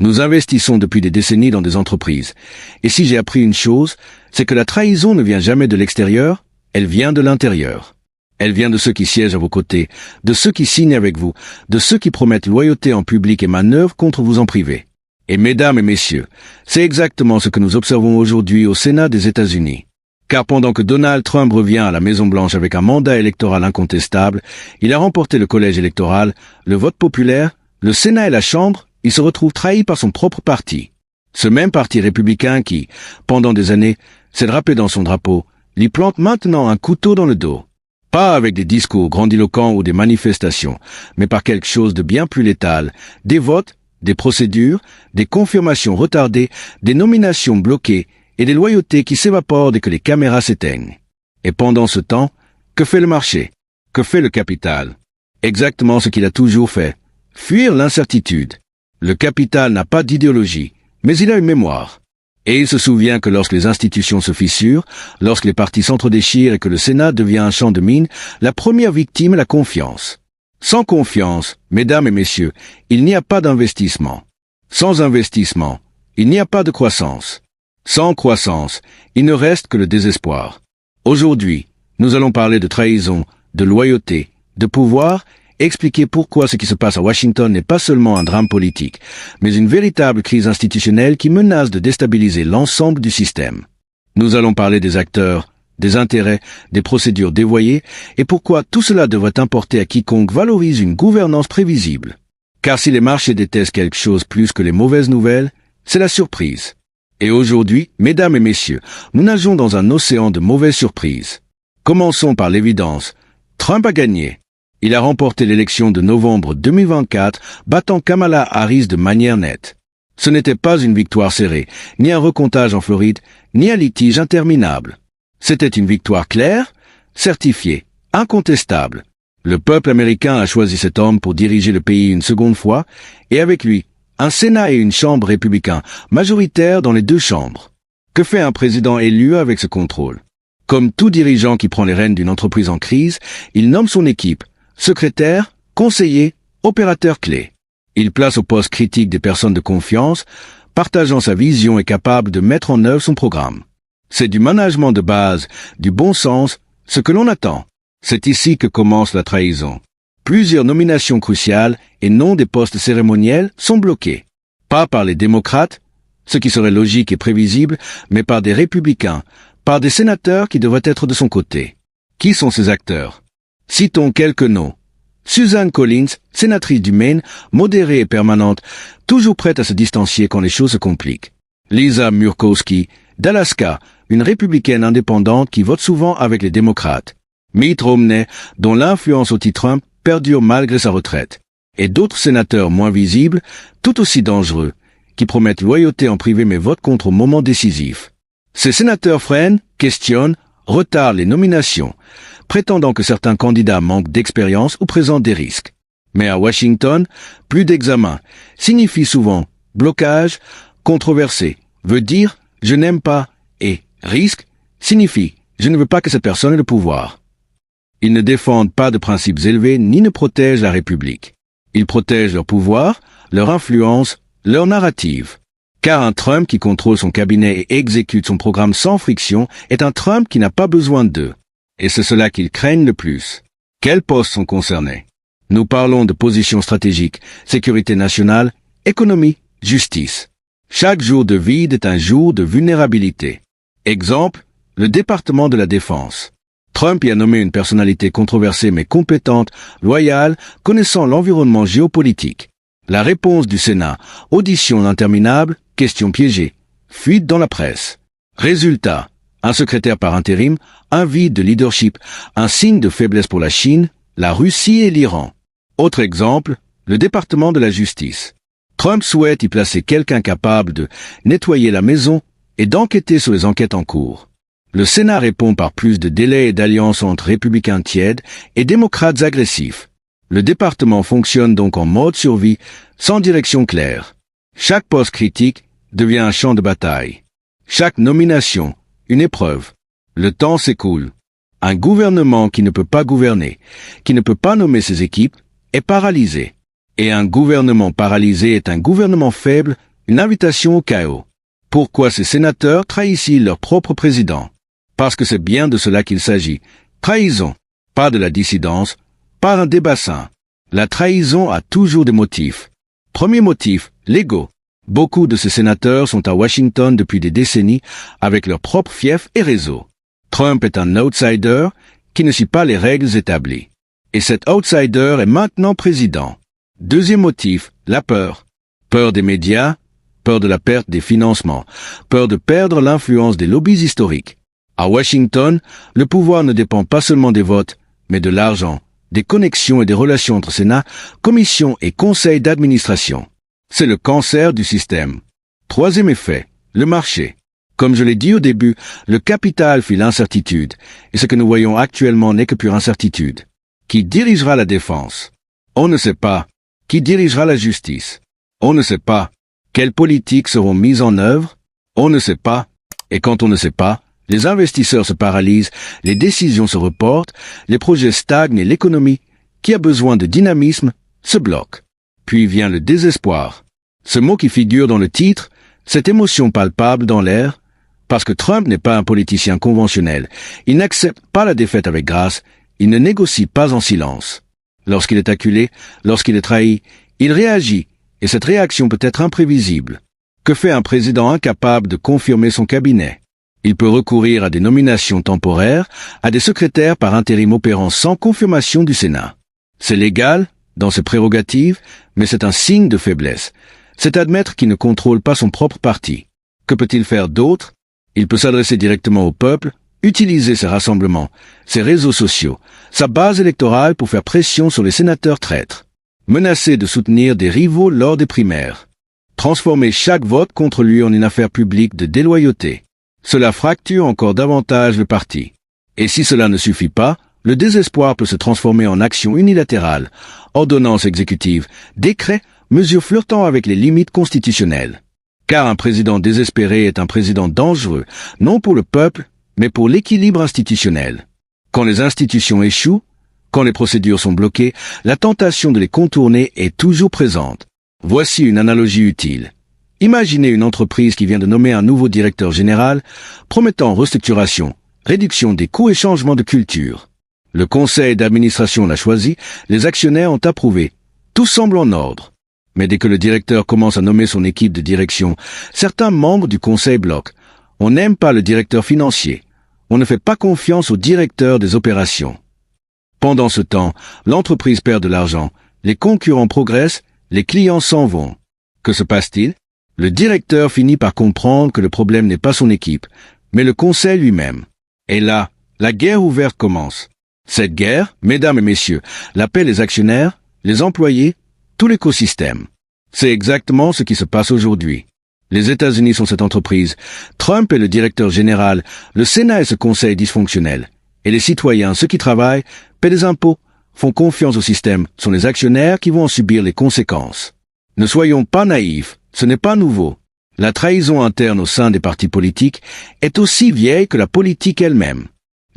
Nous investissons depuis des décennies dans des entreprises. Et si j'ai appris une chose, c'est que la trahison ne vient jamais de l'extérieur, elle vient de l'intérieur. Elle vient de ceux qui siègent à vos côtés, de ceux qui signent avec vous, de ceux qui promettent loyauté en public et manœuvrent contre vous en privé. Et mesdames et messieurs, c'est exactement ce que nous observons aujourd'hui au Sénat des États-Unis. Car pendant que Donald Trump revient à la Maison-Blanche avec un mandat électoral incontestable, il a remporté le collège électoral, le vote populaire, le Sénat et la Chambre, il se retrouve trahi par son propre parti. Ce même parti républicain qui, pendant des années, s'est drapé dans son drapeau, lui plante maintenant un couteau dans le dos. Pas avec des discours grandiloquents ou des manifestations, mais par quelque chose de bien plus létal, des votes, des procédures, des confirmations retardées, des nominations bloquées et des loyautés qui s'évaporent dès que les caméras s'éteignent. Et pendant ce temps, que fait le marché? Que fait le capital? Exactement ce qu'il a toujours fait. Fuir l'incertitude. Le capital n'a pas d'idéologie, mais il a une mémoire. Et il se souvient que lorsque les institutions se fissurent, lorsque les partis s'entredéchirent et que le Sénat devient un champ de mine, la première victime est la confiance. Sans confiance, mesdames et messieurs, il n'y a pas d'investissement. Sans investissement, il n'y a pas de croissance. Sans croissance, il ne reste que le désespoir. Aujourd'hui, nous allons parler de trahison, de loyauté, de pouvoir, expliquer pourquoi ce qui se passe à Washington n'est pas seulement un drame politique, mais une véritable crise institutionnelle qui menace de déstabiliser l'ensemble du système. Nous allons parler des acteurs, des intérêts, des procédures dévoyées, et pourquoi tout cela devrait importer à quiconque valorise une gouvernance prévisible. Car si les marchés détestent quelque chose plus que les mauvaises nouvelles, c'est la surprise. Et aujourd'hui, mesdames et messieurs, nous nageons dans un océan de mauvaises surprises. Commençons par l'évidence. Trump a gagné. Il a remporté l'élection de novembre 2024, battant Kamala Harris de manière nette. Ce n'était pas une victoire serrée, ni un recomptage en Floride, ni un litige interminable. C'était une victoire claire, certifiée, incontestable. Le peuple américain a choisi cet homme pour diriger le pays une seconde fois, et avec lui, un Sénat et une Chambre républicains, majoritaires dans les deux chambres. Que fait un président élu avec ce contrôle? Comme tout dirigeant qui prend les rênes d'une entreprise en crise, il nomme son équipe, secrétaire, conseiller, opérateur clé. Il place au poste critique des personnes de confiance, partageant sa vision et capable de mettre en œuvre son programme. C'est du management de base, du bon sens, ce que l'on attend. C'est ici que commence la trahison. Plusieurs nominations cruciales et non des postes cérémoniels sont bloquées. Pas par les démocrates, ce qui serait logique et prévisible, mais par des républicains, par des sénateurs qui devraient être de son côté. Qui sont ces acteurs? Citons quelques noms. Susan Collins, sénatrice du Maine, modérée et permanente, toujours prête à se distancier quand les choses se compliquent. Lisa Murkowski, d'Alaska, une républicaine indépendante qui vote souvent avec les démocrates. Mitt Romney, dont l'influence anti-Trump perdure malgré sa retraite. Et d'autres sénateurs moins visibles, tout aussi dangereux, qui promettent loyauté en privé mais votent contre au moment décisif. Ces sénateurs freinent, questionnent, retardent les nominations, prétendant que certains candidats manquent d'expérience ou présentent des risques. Mais à Washington, plus d'examen signifie souvent blocage, controversé, veut dire je n'aime pas, et risque signifie je ne veux pas que cette personne ait le pouvoir. Ils ne défendent pas de principes élevés ni ne protègent la République. Ils protègent leur pouvoir, leur influence, leur narrative. Car un Trump qui contrôle son cabinet et exécute son programme sans friction est un Trump qui n'a pas besoin d'eux. Et c'est cela qu'ils craignent le plus. Quels postes sont concernés? Nous parlons de positions stratégiques, sécurité nationale, économie, justice. Chaque jour de vide est un jour de vulnérabilité. Exemple, le département de la Défense. Trump y a nommé une personnalité controversée mais compétente, loyale, connaissant l'environnement géopolitique. La réponse du Sénat, audition interminable, questions piégées, fuite dans la presse. Résultat, un secrétaire par intérim, un vide de leadership, un signe de faiblesse pour la Chine, la Russie et l'Iran. Autre exemple, le département de la justice. Trump souhaite y placer quelqu'un capable de nettoyer la maison et d'enquêter sur les enquêtes en cours. Le Sénat répond par plus de délais et d'alliances entre républicains tièdes et démocrates agressifs. Le département fonctionne donc en mode survie, sans direction claire. Chaque poste critique devient un champ de bataille. Chaque nomination, une épreuve. Le temps s'écoule. Un gouvernement qui ne peut pas gouverner, qui ne peut pas nommer ses équipes, est paralysé. Et un gouvernement paralysé est un gouvernement faible, une invitation au chaos. Pourquoi ces sénateurs trahissent-ils leur propre président? Parce que c'est bien de cela qu'il s'agit. Trahison, pas de la dissidence, pas un débat sain. La trahison a toujours des motifs. Premier motif, l'ego. Beaucoup de ces sénateurs sont à Washington depuis des décennies avec leur propre fief et réseau. Trump est un outsider qui ne suit pas les règles établies. Et cet outsider est maintenant président. Deuxième motif, la peur. Peur des médias, peur de la perte des financements, peur de perdre l'influence des lobbies historiques. À Washington, le pouvoir ne dépend pas seulement des votes, mais de l'argent, des connexions et des relations entre Sénat, commissions et conseils d'administration. C'est le cancer du système. Troisième effet, le marché. Comme je l'ai dit au début, le capital fit l'incertitude, et ce que nous voyons actuellement n'est que pure incertitude. Qui dirigera la défense? On ne sait pas. Qui dirigera la justice? On ne sait pas. Quelles politiques seront mises en œuvre? On ne sait pas. Et quand on ne sait pas, les investisseurs se paralysent, les décisions se reportent, les projets stagnent et l'économie, qui a besoin de dynamisme, se bloque. Puis vient le désespoir. Ce mot qui figure dans le titre, cette émotion palpable dans l'air, parce que Trump n'est pas un politicien conventionnel. Il n'accepte pas la défaite avec grâce, il ne négocie pas en silence. Lorsqu'il est acculé, lorsqu'il est trahi, il réagit, et cette réaction peut être imprévisible. Que fait un président incapable de confirmer son cabinet? Il peut recourir à des nominations temporaires, à des secrétaires par intérim opérant sans confirmation du Sénat. C'est légal, dans ses prérogatives, mais c'est un signe de faiblesse. C'est admettre qu'il ne contrôle pas son propre parti. Que peut-il faire d'autre? Il peut s'adresser directement au peuple, utiliser ses rassemblements, ses réseaux sociaux, sa base électorale pour faire pression sur les sénateurs traîtres. Menacer de soutenir des rivaux lors des primaires. Transformer chaque vote contre lui en une affaire publique de déloyauté. Cela fracture encore davantage le parti. Et si cela ne suffit pas, le désespoir peut se transformer en action unilatérale, ordonnance exécutive, décret, mesure flirtant avec les limites constitutionnelles. Car un président désespéré est un président dangereux, non pour le peuple, mais pour l'équilibre institutionnel. Quand les institutions échouent, quand les procédures sont bloquées, la tentation de les contourner est toujours présente. Voici une analogie utile. Imaginez une entreprise qui vient de nommer un nouveau directeur général, promettant restructuration, réduction des coûts et changement de culture. Le conseil d'administration l'a choisi, les actionnaires ont approuvé. Tout semble en ordre. Mais dès que le directeur commence à nommer son équipe de direction, certains membres du conseil bloquent. On n'aime pas le directeur financier. On ne fait pas confiance au directeur des opérations. Pendant ce temps, l'entreprise perd de l'argent, les concurrents progressent, les clients s'en vont. Que se passe-t-il? Le directeur finit par comprendre que le problème n'est pas son équipe, mais le conseil lui-même. Et là, la guerre ouverte commence. Cette guerre, mesdames et messieurs, l'appellent les actionnaires, les employés, tout l'écosystème. C'est exactement ce qui se passe aujourd'hui. Les États-Unis sont cette entreprise, Trump est le directeur général, le Sénat est ce conseil dysfonctionnel. Et les citoyens, ceux qui travaillent, paient des impôts, font confiance au système, sont les actionnaires qui vont en subir les conséquences. Ne soyons pas naïfs, ce n'est pas nouveau. La trahison interne au sein des partis politiques est aussi vieille que la politique elle-même.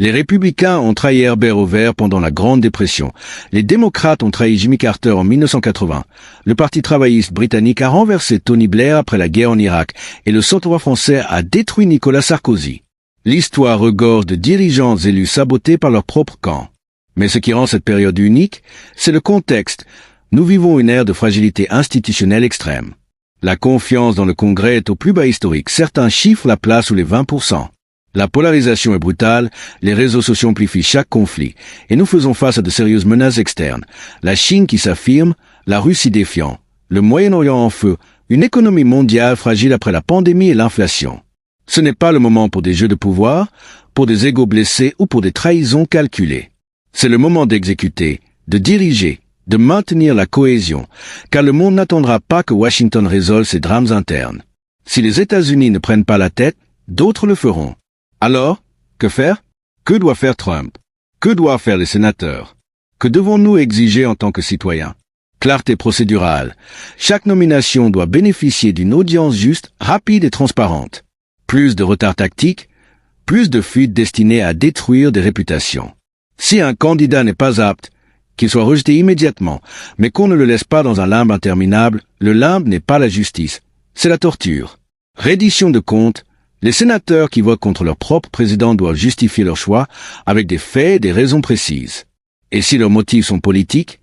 Les républicains ont trahi Herbert Hoover pendant la Grande Dépression. Les démocrates ont trahi Jimmy Carter en 1980. Le Parti travailliste britannique a renversé Tony Blair après la guerre en Irak et le centre-droit français a détruit Nicolas Sarkozy. L'histoire regorge de dirigeants élus sabotés par leur propre camp. Mais ce qui rend cette période unique, c'est le contexte. Nous vivons une ère de fragilité institutionnelle extrême. La confiance dans le Congrès est au plus bas historique. Certains chiffres la placent sous les 20%. La polarisation est brutale, les réseaux sociaux amplifient chaque conflit, et nous faisons face à de sérieuses menaces externes. La Chine qui s'affirme, la Russie défiant, le Moyen-Orient en feu, une économie mondiale fragile après la pandémie et l'inflation. Ce n'est pas le moment pour des jeux de pouvoir, pour des égos blessés ou pour des trahisons calculées. C'est le moment d'exécuter, de diriger, de maintenir la cohésion, car le monde n'attendra pas que Washington résolve ses drames internes. Si les États-Unis ne prennent pas la tête, d'autres le feront. Alors, que faire? Que doit faire Trump? Que doivent faire les sénateurs? Que devons-nous exiger en tant que citoyens? Clarté procédurale. Chaque nomination doit bénéficier d'une audience juste, rapide et transparente. Plus de retard tactique, plus de fuites destinées à détruire des réputations. Si un candidat n'est pas apte, qu'il soit rejeté immédiatement, mais qu'on ne le laisse pas dans un limbe interminable, le limbe n'est pas la justice, c'est la torture. Reddition de comptes, les sénateurs qui votent contre leur propre président doivent justifier leur choix avec des faits et des raisons précises. Et si leurs motifs sont politiques,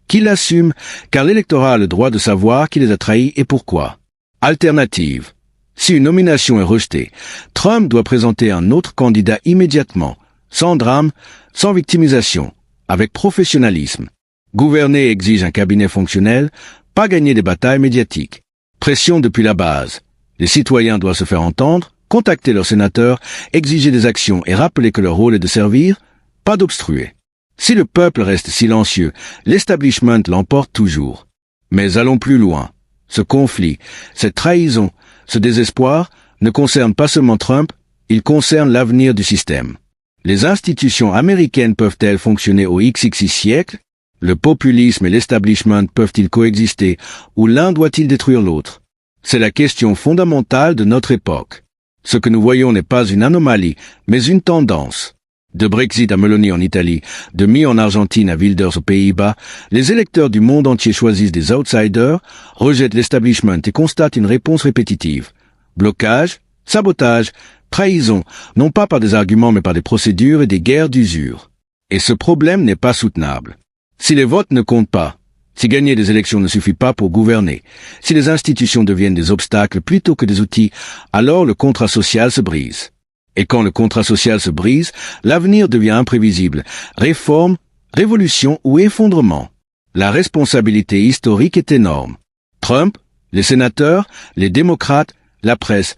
qu'ils l'assument, car l'électorat a le droit de savoir qui les a trahis et pourquoi. Alternative. Si une nomination est rejetée, Trump doit présenter un autre candidat immédiatement, sans drame, sans victimisation, avec professionnalisme. Gouverner exige un cabinet fonctionnel, pas gagner des batailles médiatiques. Pression depuis la base. Les citoyens doivent se faire entendre, contacter leurs sénateurs, exiger des actions et rappeler que leur rôle est de servir, pas d'obstruer. Si le peuple reste silencieux, l'establishment l'emporte toujours. Mais allons plus loin. Ce conflit, cette trahison, ce désespoir ne concerne pas seulement Trump, il concerne l'avenir du système. Les institutions américaines peuvent-elles fonctionner au XXI siècle? Le populisme et l'establishment peuvent-ils coexister, ou l'un doit-il détruire l'autre? C'est la question fondamentale de notre époque. Ce que nous voyons n'est pas une anomalie, mais une tendance. De Brexit à Meloni en Italie, de May en Argentine à Wilders aux Pays-Bas, les électeurs du monde entier choisissent des outsiders, rejettent l'establishment et constatent une réponse répétitive. Blocage, sabotage, trahison, non pas par des arguments mais par des procédures et des guerres d'usure. Et ce problème n'est pas soutenable. Si les votes ne comptent pas, si gagner des élections ne suffit pas pour gouverner, si les institutions deviennent des obstacles plutôt que des outils, alors le contrat social se brise. Et quand le contrat social se brise, l'avenir devient imprévisible. Réforme, révolution ou effondrement. La responsabilité historique est énorme. Trump, les sénateurs, les démocrates, la presse,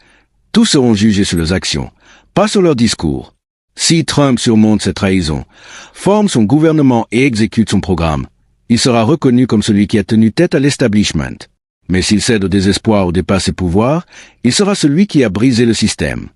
tous seront jugés sur leurs actions, pas sur leurs discours. Si Trump surmonte cette trahison, forme son gouvernement et exécute son programme, il sera reconnu comme celui qui a tenu tête à l'establishment. Mais s'il cède au désespoir ou dépasse ses pouvoirs, il sera celui qui a brisé le système.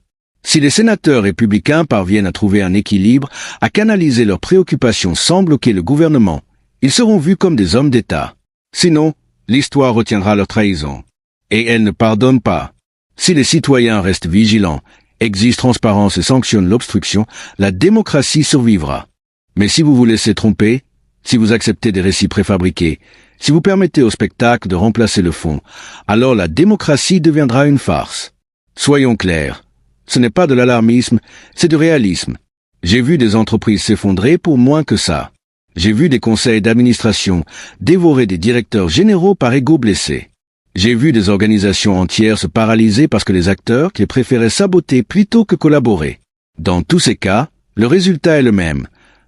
Si les sénateurs républicains parviennent à trouver un équilibre, à canaliser leurs préoccupations sans bloquer le gouvernement, ils seront vus comme des hommes d'État. Sinon, l'histoire retiendra leur trahison. Et elle ne pardonne pas. Si les citoyens restent vigilants, exigent transparence et sanctionnent l'obstruction, la démocratie survivra. Mais si vous vous laissez tromper, si vous acceptez des récits préfabriqués, si vous permettez au spectacle de remplacer le fond, alors la démocratie deviendra une farce. Soyons clairs. Ce n'est pas de l'alarmisme, c'est du réalisme. J'ai vu des entreprises s'effondrer pour moins que ça. J'ai vu des conseils d'administration dévorer des directeurs généraux par ego blessé. J'ai vu des organisations entières se paralyser parce que les acteurs qui préféraient saboter plutôt que collaborer. Dans tous ces cas, le résultat est le même.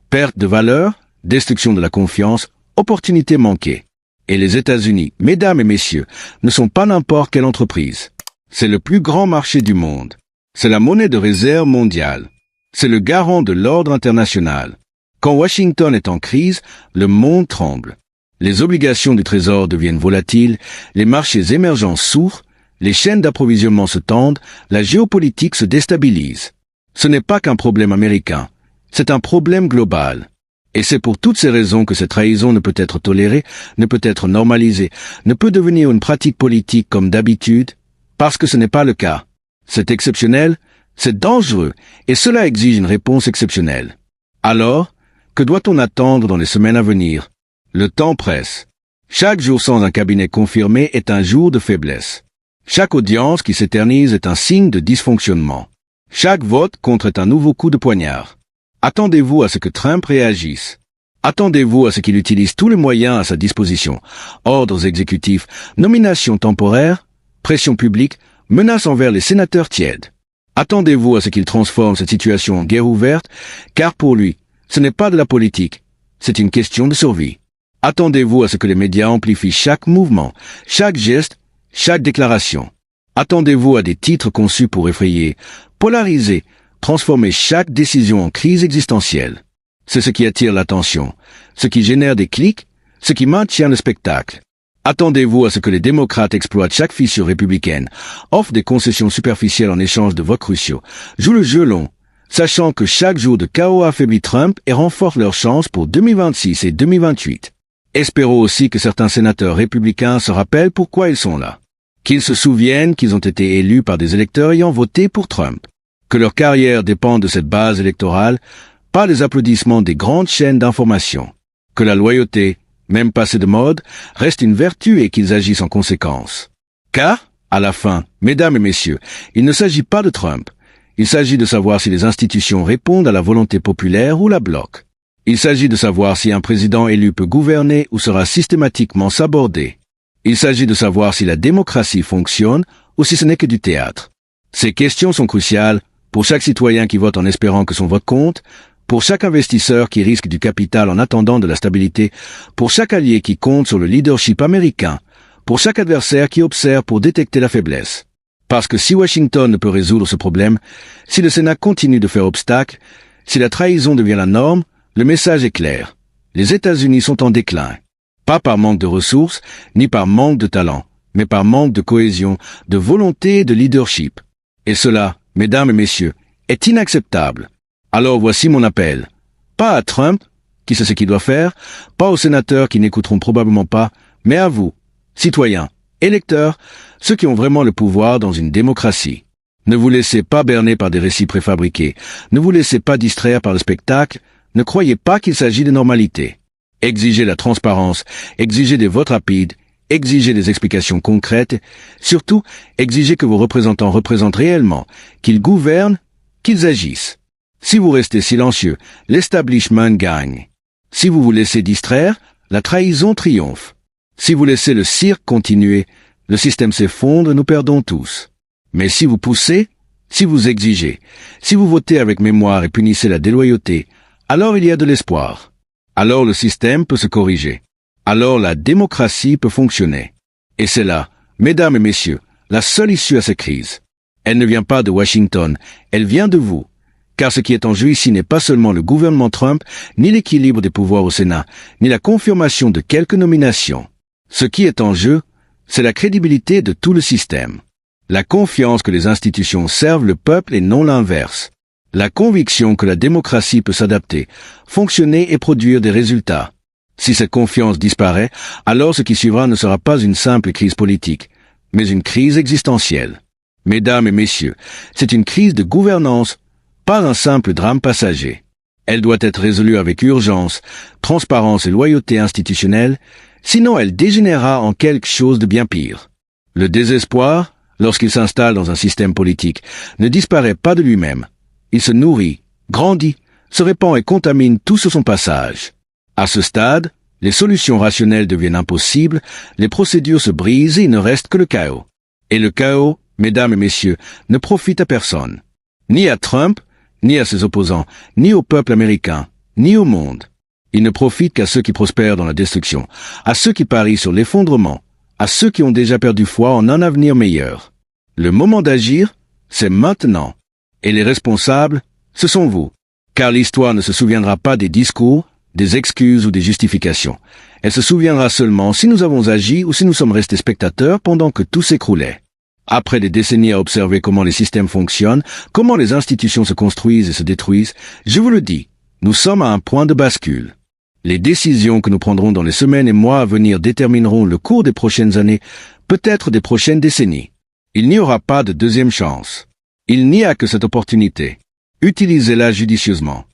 Perte de valeur, destruction de la confiance, opportunité manquée. Et les États-Unis, mesdames et messieurs, ne sont pas n'importe quelle entreprise. C'est le plus grand marché du monde. C'est la monnaie de réserve mondiale. C'est le garant de l'ordre international. Quand Washington est en crise, le monde tremble. Les obligations du Trésor deviennent volatiles, les marchés émergents souffrent, les chaînes d'approvisionnement se tendent, la géopolitique se déstabilise. Ce n'est pas qu'un problème américain, c'est un problème global. Et c'est pour toutes ces raisons que cette trahison ne peut être tolérée, ne peut être normalisée, ne peut devenir une pratique politique comme d'habitude, parce que ce n'est pas le cas. C'est exceptionnel, c'est dangereux, et cela exige une réponse exceptionnelle. Alors, que doit-on attendre dans les semaines à venir? Le temps presse. Chaque jour sans un cabinet confirmé est un jour de faiblesse. Chaque audience qui s'éternise est un signe de dysfonctionnement. Chaque vote contre est un nouveau coup de poignard. Attendez-vous à ce que Trump réagisse. Attendez-vous à ce qu'il utilise tous les moyens à sa disposition. Ordres exécutifs, nominations temporaires, pression publique, menaces envers les sénateurs tièdes. Attendez-vous à ce qu'il transforme cette situation en guerre ouverte, car pour lui, ce n'est pas de la politique, c'est une question de survie. Attendez-vous à ce que les médias amplifient chaque mouvement, chaque geste, chaque déclaration. Attendez-vous à des titres conçus pour effrayer, polariser, transformer chaque décision en crise existentielle. C'est ce qui attire l'attention, ce qui génère des clics, ce qui maintient le spectacle. Attendez-vous à ce que les démocrates exploitent chaque fissure républicaine, offrent des concessions superficielles en échange de votes cruciaux, jouent le jeu long, sachant que chaque jour de chaos affaiblit Trump et renforce leurs chances pour 2026 et 2028. Espérons aussi que certains sénateurs républicains se rappellent pourquoi ils sont là. Qu'ils se souviennent qu'ils ont été élus par des électeurs ayant voté pour Trump. Que leur carrière dépend de cette base électorale, pas des applaudissements des grandes chaînes d'information. Que la loyauté, même passée de mode, reste une vertu et qu'ils agissent en conséquence. Car, À la fin, mesdames et messieurs, il ne s'agit pas de Trump. Il s'agit de savoir si les institutions répondent à la volonté populaire ou la bloquent. Il s'agit de savoir si un président élu peut gouverner ou sera systématiquement sabordé. Il s'agit de savoir si la démocratie fonctionne ou si ce n'est que du théâtre. Ces questions sont cruciales pour chaque citoyen qui vote en espérant que son vote compte, pour chaque investisseur qui risque du capital en attendant de la stabilité, pour chaque allié qui compte sur le leadership américain, pour chaque adversaire qui observe pour détecter la faiblesse. Parce que si Washington ne peut résoudre ce problème, si le Sénat continue de faire obstacle, si la trahison devient la norme, le message est clair. Les États-Unis sont en déclin. Pas par manque de ressources, ni par manque de talent, mais par manque de cohésion, de volonté et de leadership. Et cela, mesdames et messieurs, est inacceptable. Alors voici mon appel. Pas à Trump, qui sait ce qu'il doit faire, pas aux sénateurs qui n'écouteront probablement pas, mais à vous, citoyens, électeurs, ceux qui ont vraiment le pouvoir dans une démocratie. Ne vous laissez pas berner par des récits préfabriqués, ne vous laissez pas distraire par le spectacle, ne croyez pas qu'il s'agit de normalité. Exigez la transparence, exigez des votes rapides, exigez des explications concrètes, surtout, exigez que vos représentants représentent réellement, qu'ils gouvernent, qu'ils agissent. Si vous restez silencieux, l'establishment gagne. Si vous vous laissez distraire, la trahison triomphe. Si vous laissez le cirque continuer, le système s'effondre et nous perdons tous. Mais si vous poussez, si vous exigez, si vous votez avec mémoire et punissez la déloyauté, alors il y a de l'espoir. Alors le système peut se corriger. Alors la démocratie peut fonctionner. Et c'est là, mesdames et messieurs, la seule issue à cette crise. Elle ne vient pas de Washington, elle vient de vous. Car ce qui est en jeu ici n'est pas seulement le gouvernement Trump, ni l'équilibre des pouvoirs au Sénat, ni la confirmation de quelques nominations. Ce qui est en jeu, c'est la crédibilité de tout le système. La confiance que les institutions servent le peuple et non l'inverse. La conviction que la démocratie peut s'adapter, fonctionner et produire des résultats. Si cette confiance disparaît, alors ce qui suivra ne sera pas une simple crise politique, mais une crise existentielle. Mesdames et messieurs, c'est une crise de gouvernance, pas un simple drame passager. Elle doit être résolue avec urgence, transparence et loyauté institutionnelle, sinon elle dégénérera en quelque chose de bien pire. Le désespoir, lorsqu'il s'installe dans un système politique, ne disparaît pas de lui-même. Il se nourrit, grandit, se répand et contamine tout sur son passage. À ce stade, les solutions rationnelles deviennent impossibles, les procédures se brisent et il ne reste que le chaos. Et le chaos, mesdames et messieurs, ne profite à personne. Ni à Trump, ni à ses opposants, ni au peuple américain, ni au monde. Il ne profite qu'à ceux qui prospèrent dans la destruction, à ceux qui parient sur l'effondrement, à ceux qui ont déjà perdu foi en un avenir meilleur. Le moment d'agir, c'est maintenant. Et les responsables, ce sont vous. Car l'histoire ne se souviendra pas des discours, des excuses ou des justifications. Elle se souviendra seulement si nous avons agi ou si nous sommes restés spectateurs pendant que tout s'écroulait. Après des décennies à observer comment les systèmes fonctionnent, comment les institutions se construisent et se détruisent, je vous le dis, nous sommes à un point de bascule. Les décisions que nous prendrons dans les semaines et mois à venir détermineront le cours des prochaines années, peut-être des prochaines décennies. Il n'y aura pas de deuxième chance. Il n'y a que cette opportunité. Utilisez-la judicieusement.